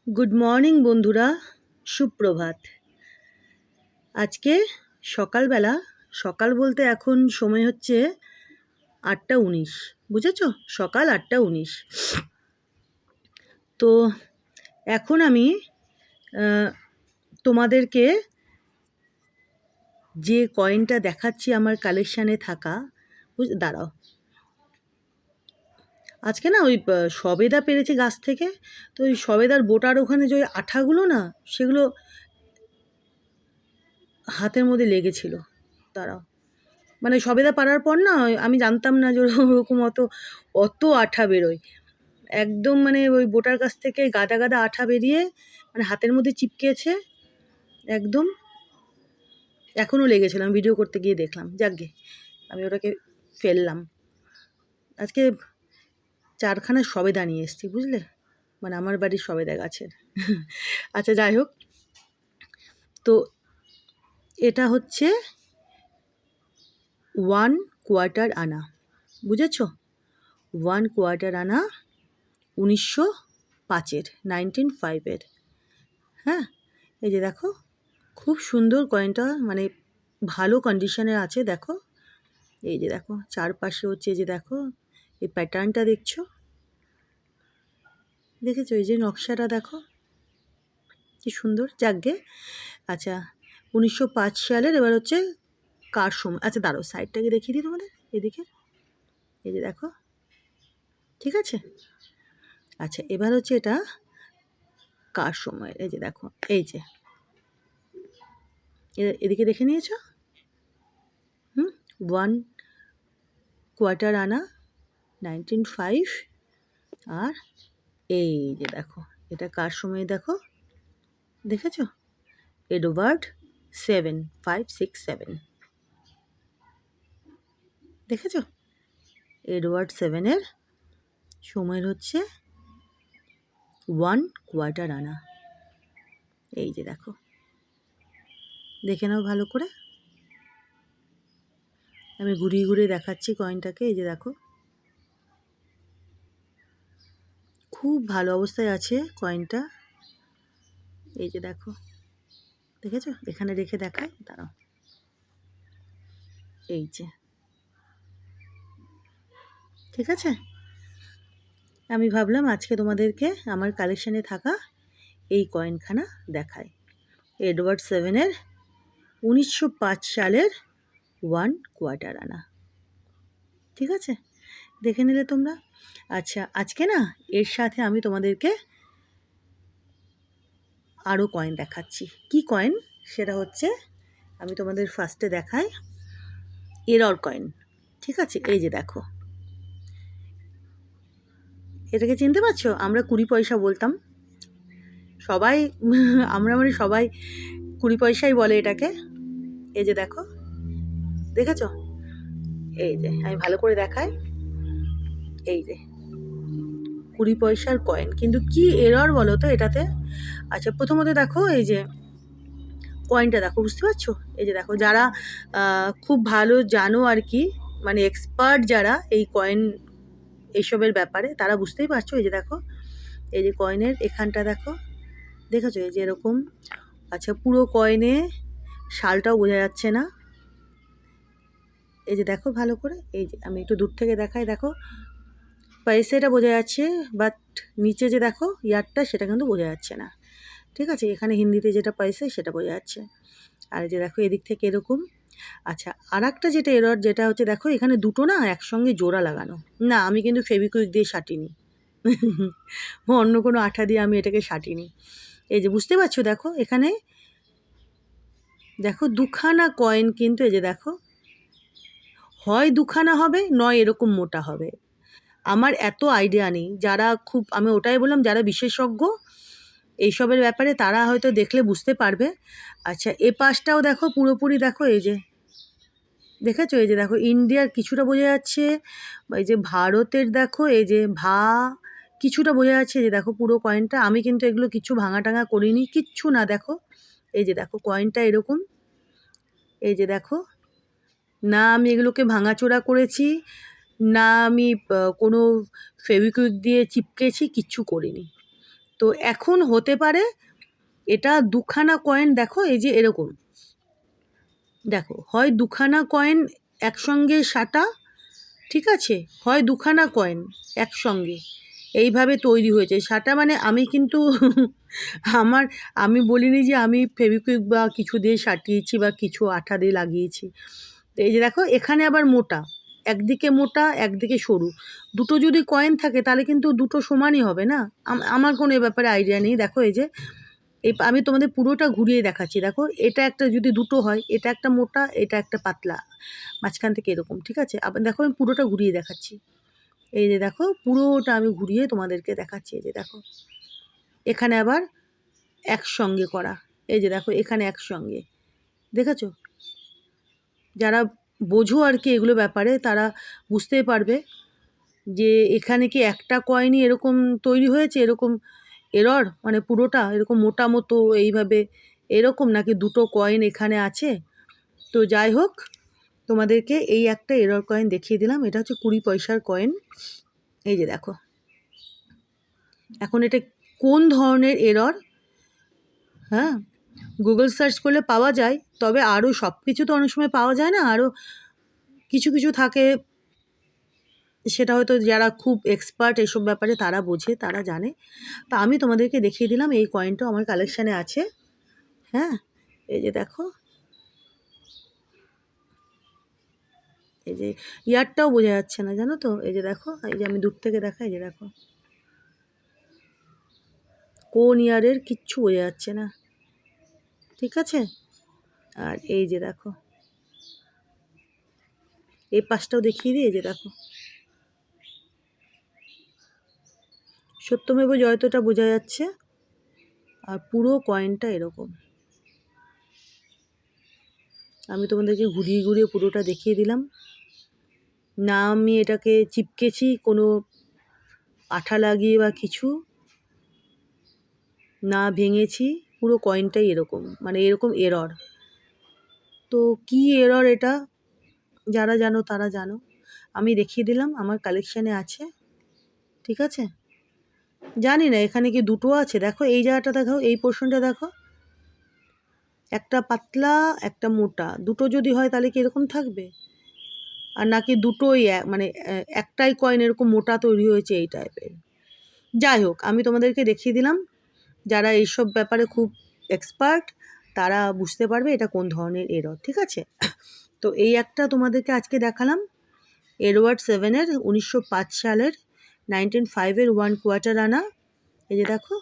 Good morning বন্ধুরা, সুপ্রভাত। আজকে সকালবেলা, সকাল বলতে এখন সময় হচ্ছে 8:19, বুঝেছো? সকাল 8:19। তো এখন আমি তোমাদেরকে যে কয়েনটা দেখাচ্ছি আমার কালেকশানে থাকা, দাঁড়াও। আজকে না ওই সবেদা পেরেছে গাছ থেকে, তো ওই সবেদার বোটার ওখানে যে ওই আঠাগুলো না, সেগুলো হাতের মধ্যে লেগেছিল। দাঁড়াও, মানে সবেদা পাড়ার পর না আমি জানতাম না যে ওরকম অত আঠা বেরোয়। একদম মানে ওই বোটার কাছ থেকে গাদা গাদা আঠা বেরিয়ে মানে হাতের মধ্যে চিপকেছে একদম। এখনও লেগেছিল, আমি ভিডিও করতে গিয়ে দেখলাম। যাকগে, আমি ওটাকে ফেললাম। আজকে 4খানা সবেদা নিয়ে এসেছি, বুঝলে, মানে আমার বাড়ির সবেদা গাছের। আচ্ছা, যাই হোক, তো এটা হচ্ছে 1/4 আনা, বুঝেছ? 1/4 আনা 1905-এর, 1905-এর। হ্যাঁ, এই যে দেখো, খুব সুন্দর কয়েনটা, মানে ভালো কন্ডিশনের আছে। দেখো, এই যে দেখো চারপাশে হচ্ছে, যে দেখো এই প্যাটার্নটা দেখছো, দেখেছো? এই যে নকশাটা দেখো কি সুন্দর। যাকগে, আচ্ছা 1905 সালের। এবার হচ্ছে কার সময়। আচ্ছা দাঁড়াও, সাইডটাকে দেখিয়ে দিই তোমাদের, এদিকে এই যে দেখো, ঠিক আছে? আচ্ছা, এবার হচ্ছে এটা কার সময়। এই যে দেখো, এই যে এদিকে দেখে নিয়েছো? 1/4 আনা 1905। আর এই যে দেখো, এটা কার সময় দেখো, দেখেছো? এডওয়ার্ড 7, 5, 6, 7, দেখেছো? এডওয়ার্ড 7-এর সময়ের হচ্ছে 1/4 আনা। এই যে দেখো, দেখে নাও ভালো করে। আমি ঘুরিয়ে ঘুরিয়ে দেখাচ্ছি কয়েনটাকে। এই যে দেখো, খুব ভালো অবস্থায় আছে কয়েনটা। এই যে দেখো, দেখেছো? এখানে রেখে দেখাই, দাঁড়াও। এই যে, ঠিক আছে? আমি ভাবলাম আজকে তোমাদেরকে আমার কালেকশানে থাকা এই কয়েনখানা দেখায়। এডওয়ার্ড 7-এর 1905 সালের 1/4 আনা, ঠিক আছে? দেখে নিলে তোমরা। আচ্ছা, আজকে না এর সাথে আমি তোমাদেরকে আরও কয়েন দেখাচ্ছি। কি কয়েন সেটা হচ্ছে, আমি তোমাদের ফার্স্টে দেখাই এরর কয়েন, ঠিক আছে? এই যে দেখো, এটাকে চিনতে পারছো? আমরা 20 পয়সা বলতাম সবাই, আমরা মানে সবাই 20 পয়সাই বলে এটাকে। এই যে দেখো, দেখেছো? এই যে আমি ভালো করে দেখাই, এই যে 20 পয়সার কয়েন, কিন্তু কি এরর বলো তো এটাতে? আচ্ছা, প্রথমত দেখো, এই যে কয়েনটা দেখো, বুঝতে পারছো? এই যে দেখো, যারা খুব ভালো জানো আর কি, মানে এক্সপার্ট যারা এই কয়েন এইসবের ব্যাপারে, তারা বুঝতেই পারছো। এই যে দেখো, এই যে কয়েনের এখানটা দেখো, দেখেছো? এই যে এরকম। আচ্ছা, পুরো কয়েনে সালটাও বোঝা যাচ্ছে না। এই যে দেখো ভালো করে, এই যে আমি একটু দূর থেকে দেখাই, দেখো পয়সাটা বোঝা যাচ্ছে, বাট নিচে যে দেখো ইয়ারটা, সেটা কিন্তু বোঝা যাচ্ছে না, ঠিক আছে? এখানে হিন্দিতে যেটা পয়সা সেটা বোঝা যাচ্ছে। আর যে দেখো এদিক থেকে এরকম। আচ্ছা, আর একটা যেটা এরর, যেটা হচ্ছে দেখো এখানে দুটো না একসঙ্গে জোড়া লাগানো। না, আমি কিন্তু ফেভিকুইক দিয়ে সাটিনি, অন্য কোনো আঠা দিয়ে আমি এটাকে সাটিনি। এই যে বুঝতে পারছো, দেখো এখানে দেখো দুখানা কয়েন, কিন্তু এই যে দেখো, হয় দুখানা হবে, নয় এরকম মোটা হবে। আমার এত আইডিয়া নেই। যারা খুব, আমি ওটাই বললাম, যারা বিশেষজ্ঞ এইসবের ব্যাপারে, তারা হয়তো দেখলে বুঝতে পারবে। আচ্ছা, এ পাশটাও দেখো পুরোপুরি, দেখো এই যে দেখেছো? এই যে দেখো, ইন্ডিয়ার কিছুটা বোঝা যাচ্ছে, এই যে ভারতের দেখো, এই যে কিছুটা বোঝা যাচ্ছে। এই যে দেখো পুরো কয়েনটা, আমি কিন্তু এগুলো কিছু ভাঙা টাঙা করিনি, কিচ্ছু না। দেখো, এই যে দেখো কয়েনটা এরকম। এই যে দেখো, না আমি এগুলোকে ভাঙাচোরা করেছি, না আমি কোনো ফেভিকুইক দিয়ে চিপকেছি, কিচ্ছু করিনি। তো এখন হতে পারে এটা দুখানা কয়েন, দেখো এই যে এরকম, দেখো হয় দুখানা কয়েন একসঙ্গে সাটা, ঠিক আছে, হয় দুখানা কয়েন একসঙ্গে এইভাবে তৈরি হয়েছে সাটা। মানে আমি কিন্তু আমি বলিনি যে আমি ফেভিকুইক বা কিছু দিয়ে সাটিয়েছি বা কিছু আঠা দিয়ে লাগিয়েছি। তো এই যে দেখো এখানে আবার মোটা, একদিকে মোটা একদিকে সরু, দুটো যদি কয়েন থাকে তাহলে কিন্তু দুটো সমানই হবে না। আমার কোনো এ ব্যাপারে আইডিয়া নেই। দেখো এই যে আমি তোমাদের পুরোটা ঘুরিয়ে দেখাচ্ছি। দেখো এটা একটা যদি দুটো হয়, এটা একটা মোটা, এটা একটা পাতলা, মাঝখান থেকে এরকম, ঠিক আছে। আবার দেখো আমি পুরোটা ঘুরিয়ে দেখাচ্ছি। এই যে দেখো পুরোটা আমি ঘুরিয়ে তোমাদেরকে দেখাচ্ছি। এই যে দেখো এখানে আবার একসঙ্গে করা, এই যে দেখো এখানে একসঙ্গে, দেখেছো? যারা বোঝো আর কি এগুলো ব্যাপারে তারা বুঝতে পারবে যে এখানে কি একটা কয়েনই এরকম তৈরি হয়েছে, এরকম এরর, মানে পুরোটা এরকম মোটা মতো এইভাবে এরকম, নাকি দুটো কয়েন এখানে আছে। তো যাই হোক, তোমাদেরকে এই একটা এরর কয়েন দেখিয়ে দিলাম। এটা হচ্ছে 20 পয়সার কয়েন। এই যে দেখো এখন এটা কোন ধরনের এরর, হ্যাঁ, গুগল সার্চ করলে পাওয়া যায়। তবে আরও সব কিছু তো অনেক সময় পাওয়া যায় না, আরও কিছু কিছু থাকে, সেটা হয়তো যারা খুব এক্সপার্ট এসব ব্যাপারে তারা বোঝে, তারা জানে। তা আমি তোমাদেরকে দেখিয়ে দিলাম, এই কয়েনটাও আমার কালেকশানে আছে। হ্যাঁ, এই যে দেখো, এই যে ইয়ারটাও বোঝা যাচ্ছে না, জানো তো। এই যে দেখো, এই যে আমি দূর থেকে দেখাই, যে দেখো কোন ইয়ারের কিচ্ছু বোঝা যাচ্ছে না, ঠিক আছে। আর এই যে দেখো এই পাশটাও দেখিয়ে দিই। এই যে দেখো সত্যমেব জয়তোটা বোঝা যাচ্ছে, আর পুরো কয়েনটা এরকম। আমি তোমাদেরকে ঘুরিয়ে ঘুরিয়ে পুরোটা দেখিয়ে দিলাম। না আমি এটাকে চিপকেছি কোনো আঠা লাগিয়ে বা কিছু, না ভেঙেছি, পুরো কয়েনটাই এরকম, মানে এরকম এরর। তো কি এরর এটা, যারা জানো তারা জানো, আমি দেখিয়ে দিলাম, আমার কালেকশানে আছে, ঠিক আছে। জানি না এখানে কি দুটো আছে, দেখো এই জায়গাটা দেখো, এই পোর্শনটা দেখো, একটা পাতলা একটা মোটা, দুটো যদি হয় তাহলে কি এরকম থাকবে, আর নাকি দুটোই মানে একটাই কয়েন এরকম মোটা তৈরি হয়েছে এই টাইপের। যাই হোক, আমি তোমাদেরকে দেখিয়ে দিলাম, যারা এইসব ব্যাপারে খুব এক্সপার্ট তারা বুঝতে পারবে এটা কোন ধরনের এরর, ঠিক আছে। তো এই একটা তোমাদেরকে আজকে দেখালাম, এডওয়ার্ড 7-এর 1905 সালের 1905-এর 1 কোয়ার্টার আনা। এই যে দেখো,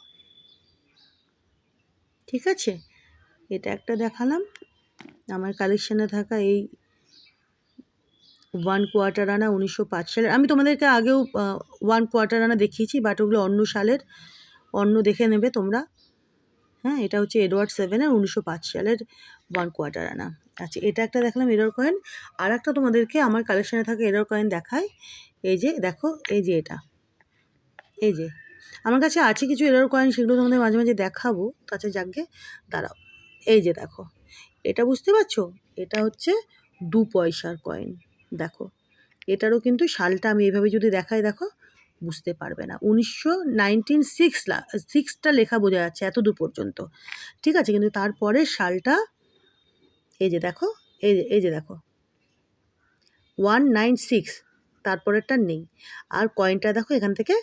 ঠিক আছে, এটা একটা দেখালাম আমার কালেকশানে থাকা এই 1 কোয়ার্টার আনা 1905 সালের। আমি তোমাদেরকে আগেও 1 কোয়ার্টার আনা দেখিয়েছি, বাট ওগুলো অন্য সালের, অন্য দেখে নেবে তোমরা। হ্যাঁ, এটা হচ্ছে এডওয়ার্ড 7-এর 1905 সালের 1 কোয়ার্টার আনা। আচ্ছা, এটা একটা দেখালাম এরর কয়েন। আর একটা তোমাদেরকে আমার কালেকশানে থাকা এরর কয়েন দেখাই। এই যে দেখো, এই যে এটা, এই যে আমার কাছে আছে কিছু এরর কয়েন, সেগুলো তোমাদের মাঝে মাঝে দেখাবো। আচ্ছা যাকগে, দাঁড়াও। এই যে দেখো, এটা বুঝতে পারছো, এটা হচ্ছে 2 পয়সার কয়েন। দেখো এটারও কিন্তু সালটা আমি এভাবে যদি দেখাই, দেখো বুঝতে পারবে না। 1906টা লেখা বোঝা যাচ্ছে এত দূর পর্যন্ত, ঠিক আছে, কিন্তু তারপরের সালটা এই যে দেখো, এই যে দেখো 196, তারপরেরটা নেই। আর কয়েনটা দেখো এখান থেকে,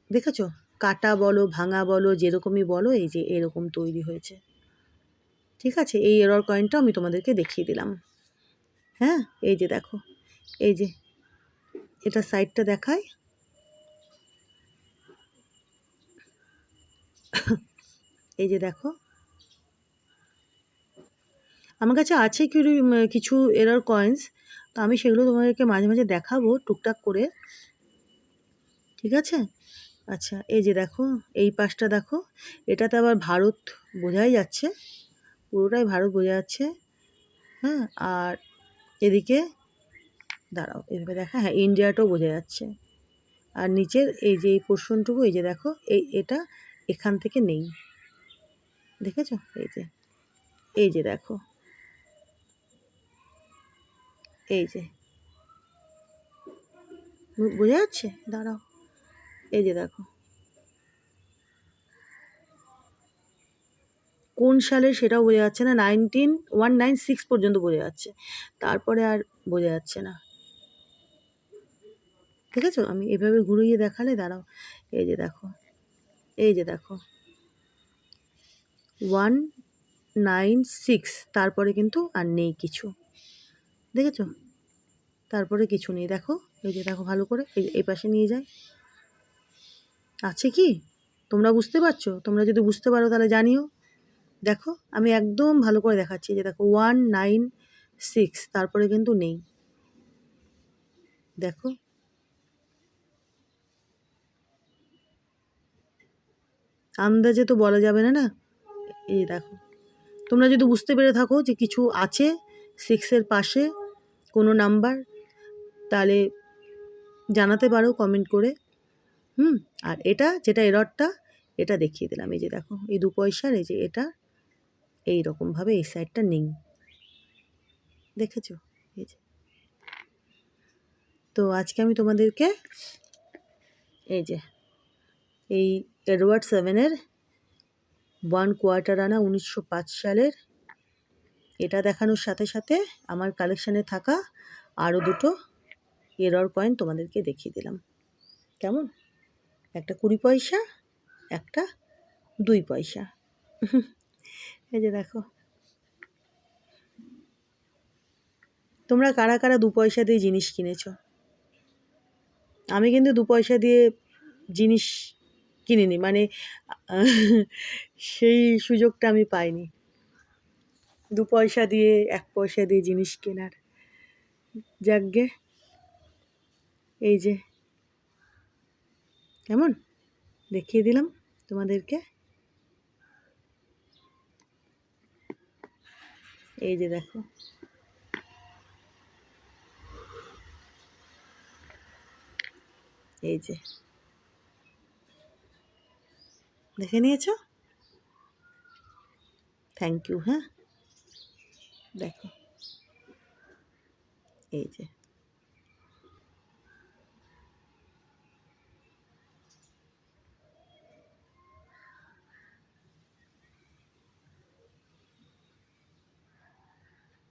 দেখেছো, কাটা বলো ভাঙা বলো যেরকমই বলো, এই যে এরকম তৈরি হয়েছে, ঠিক আছে। এই এরর কয়েনটা আমি তোমাদেরকে দেখিয়ে দিলাম। হ্যাঁ, এই যে দেখো, এই যে এটা সাইডটা দেখায়, এই যে দেখো আমার কাছে আছে কিছু এরর কয়েন্স, তো আমি সেগুলো তোমাদেরকে মাঝে মাঝে দেখাবো টুকটাক করে, ঠিক আছে। আচ্ছা, এই যে দেখো এই পাশটা দেখো, এটাতে আবার ভারত বোঝাই যাচ্ছে, পুরোটাই ভারত বোঝা যাচ্ছে। হ্যাঁ, আর এদিকে দাঁড়াও এভাবে দেখা, হ্যাঁ ইন্ডিয়াটাও বোঝা যাচ্ছে। আর নিচের এই যে এই পোর্শনটুকু, এই যে দেখো এটা এখান থেকে নেই, দেখেছো, এই যে দেখো, এই যে বোঝা যাচ্ছে, দাঁড়াও, এই যে দেখো, কোন সালে সেটাও বোঝা যাচ্ছে না, 19196 পর্যন্ত বোঝা যাচ্ছে, তারপরে আর বোঝা যাচ্ছে না। ঠিক আছে, আমি এভাবে ঘুরিয়ে দেখালে দাঁড়াও, এই যে দেখো, এই যে দেখো 196, তারপরে কিন্তু আর নেই কিছু, দেখেছো? তারপরে কিছু নেই, দেখো, এই যে দেখো ভালো করে, এই পাশে নিয়ে যায়, আছে কি? তোমরা বুঝতে পারছো? তোমরা যদি বুঝতে পারো তাহলে জানিও। দেখো আমি একদম ভালো করে দেখাচ্ছি, যে দেখো 196, তারপরে কিন্তু নেই, দেখো। আন্দাজে তো বলা যাবে না, না? এই দেখো, তোমরা যদি বুঝতে পেরে থাকো যে কিছু আছে 6-এর পাশে কোনো নাম্বার, তাহলে জানাতে পারো কমেন্ট করে। আর এটা যেটা এররটা, এটা দেখিয়ে দিলাম, এই যে দেখো, এই 2 পয়সার, এই যে এটা এই রকমভাবে এই সাইডটা নেই, দেখেছো? এই যে, তো আজকে আমি তোমাদেরকে এই যে এই এডওয়ার্ড 7-এর 1/4 আনা 1905 সালের এটা দেখানোর সাথে সাথে আমার কালেকশানে থাকা আরও 2টো এরর কয়েন তোমাদেরকে দেখিয়ে দিলাম। কেমন? একটা 20 পয়সা, একটা 2 পয়সা। এই যে দেখো, তোমরা কারা কারা 2 পয়সা দিয়ে জিনিস কিনেছো? আমি কিন্তু 2 পয়সা দিয়ে জিনিস কিনিনি, মানে সেই সুযোগটা আমি পাইনি 2 পয়সা দিয়ে 1 পয়সা দিয়ে জিনিস কেনার। যাকগে, এই যে কেমন দেখিয়ে দিলাম তোমাদেরকে, এই যে দেখো, এই যে দেখে নিয়েছো? Thank you. হ্যাঁ, দেখো, এই যে